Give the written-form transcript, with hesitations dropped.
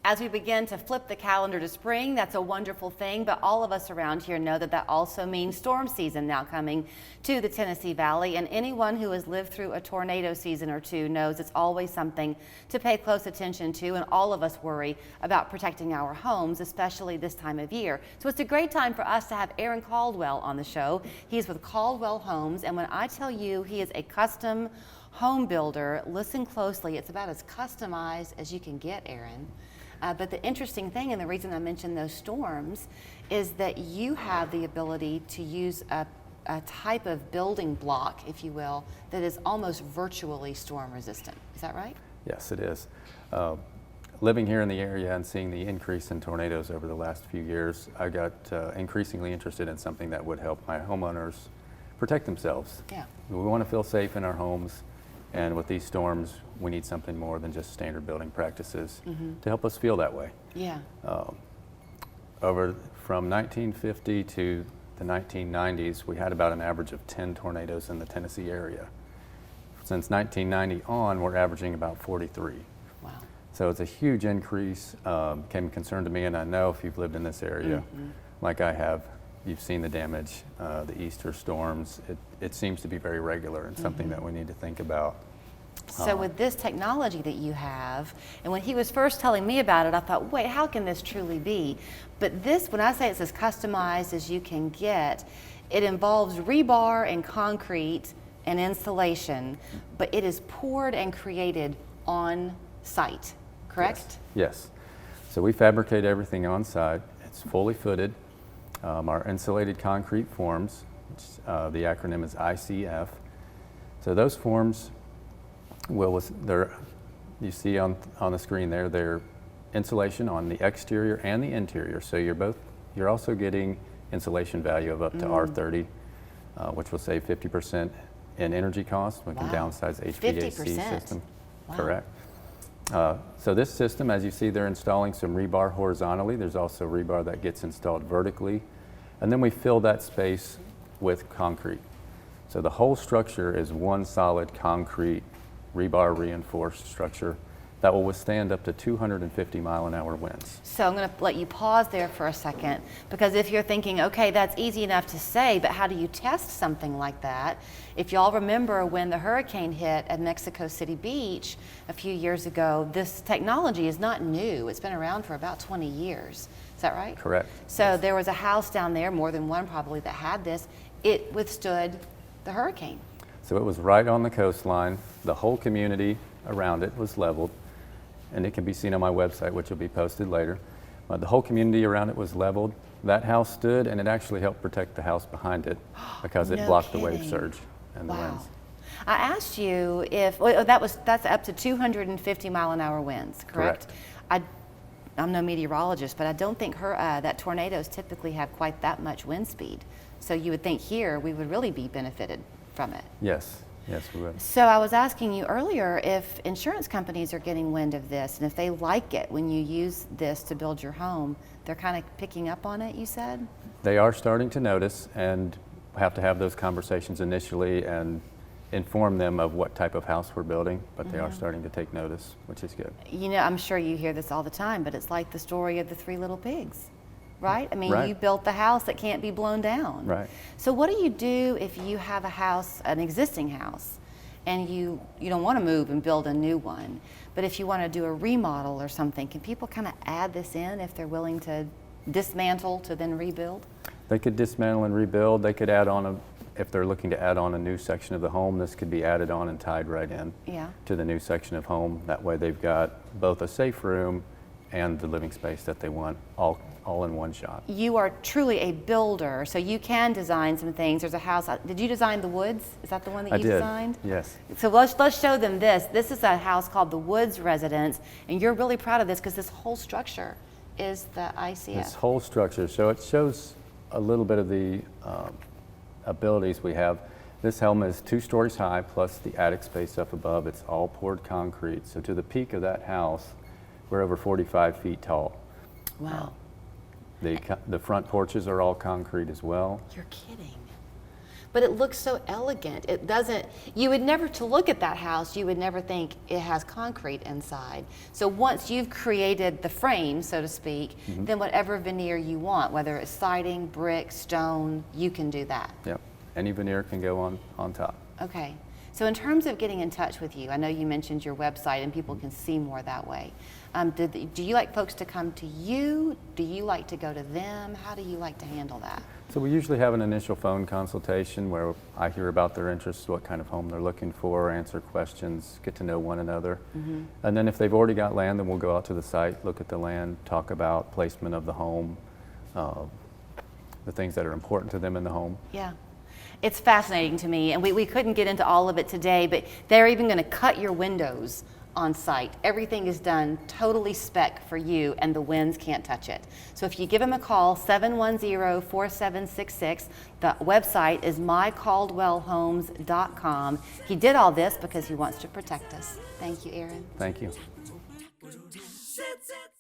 As we begin to flip the calendar to spring, that's a wonderful thing, but all of us around here know that that also means storm season now coming to the Tennessee Valley, and anyone who has lived through a tornado season or two knows it's always something to pay close attention to, and all of us worry about protecting our homes, especially this time of year. So it's a great time for us to have Aaron Caldwell on the show. He's with Caldwell Homes, and when I tell you he is a custom home builder, listen closely. It's about as customized as you can get, Aaron. But the interesting thing, and the reason I mentioned those storms, is that you have the ability to use a type of building block, if you will, that is almost virtually storm resistant. Is that right? Yes, it is. Living here in the area and seeing the increase in tornadoes over the last few years, I got increasingly interested in something that would help my homeowners protect themselves. Yeah. We want to feel safe in our homes. And with these storms, we need something more than just standard building practices to help us feel that way. Yeah. From 1950 to the 1990s, we had about an average of 10 tornadoes in the Tennessee area. Since 1990 on, we're averaging about 43. Wow. So it's a huge increase. Became a concern to me, and I know if you've lived in this area, like I have, you've seen the damage, the Easter storms. It seems to be very regular and something that we need to think about. So with this technology that you have, and when he was first telling me about it, I thought, wait, how can this truly be? But this, when I say it's as customized as you can get, it involves rebar and concrete and insulation, but it is poured and created on site, correct? Yes. So we fabricate everything on site. It's fully footed. Our Insulated Concrete Forms, which, the acronym is ICF. So those forms you see on the screen there, they're insulation on the exterior and the interior. So you're also getting insulation value of up to R30, which will save 50% in energy costs. We can downsize the HVAC 50%. system. Wow. Correct. So this system, as you see, they're installing some rebar horizontally. There's also rebar that gets installed vertically. And then we fill that space with concrete. So the whole structure is one solid concrete rebar reinforced structure that will withstand up to 250 mile-an-hour winds. So I'm going to let you pause there for a second, because if you're thinking, okay, that's easy enough to say, but how do you test something like that? If y'all remember when the hurricane hit at Mexico City Beach a few years ago, this technology is not new. It's been around for about 20 years. Is that right? Correct. So there was a house down there, more than one probably, that had this. It withstood the hurricane. So it was right on the coastline. The whole community around it was leveled, and it can be seen on my website, which will be posted later. The whole community around it was leveled. That house stood, and it actually helped protect the house behind it because it blocked the wave surge and the winds. I asked you if that's up to 250 mile-an-hour winds, correct? I'm no meteorologist, but I don't think that tornadoes typically have quite that much wind speed. So you would think here we would really be benefited from it. Yes, we would. So I was asking you earlier if insurance companies are getting wind of this, and if they like it when you use this to build your home, they're kind of picking up on it, you said? They are starting to notice, and have to have those conversations initially and inform them of what type of house we're building, but they are starting to take notice, which is good. You know, I'm sure you hear this all the time, but it's like the story of the three little pigs. Right? I mean, you built the house that can't be blown down. Right. So what do you do if you have a house, an existing house, and you don't want to move and build a new one, but if you want to do a remodel or something, can people kind of add this in if they're willing to dismantle to then rebuild? They could dismantle and rebuild. They could add on if they're looking to add on a new section of the home, this could be added on and tied right in to the new section of home. That way they've got both a safe room and the living space that they want all in one shot. You are truly a builder, so you can design some things. There's a house. Did you design the Woods? Is that the one that you designed? Yes. So let's show them this. This is a house called the Woods Residence, and you're really proud of this because this whole structure is the ICF. This whole structure. So it shows a little bit of the abilities we have. This home is 2 stories high plus the attic space up above. It's all poured concrete. So to the peak of that house, we're over 45 feet tall. Wow. The front porches are all concrete as well. You're kidding. but it looks so elegant. It doesn't, you would never, to look at that house, you would never think it has concrete inside. So once you've created the frame, so to speak, then whatever veneer you want, whether it's siding, brick, stone, you can do that. Yep. Any veneer can go on top. Okay. So in terms of getting in touch with you, I know you mentioned your website and people can see more that way. Do you like folks to come to you? Do you like to go to them? How do you like to handle that? So we usually have an initial phone consultation where I hear about their interests, what kind of home they're looking for, answer questions, get to know one another. And then if they've already got land, then we'll go out to the site, look at the land, talk about placement of the home, the things that are important to them in the home. Yeah. It's fascinating to me, and we couldn't get into all of it today, but they're even going to cut your windows on site. Everything is done totally spec for you, and the winds can't touch it. So if you give them a call, 710-4766, the website is mycaldwellhomes.com. He did all this because he wants to protect us. Thank you, Aaron. Thank you.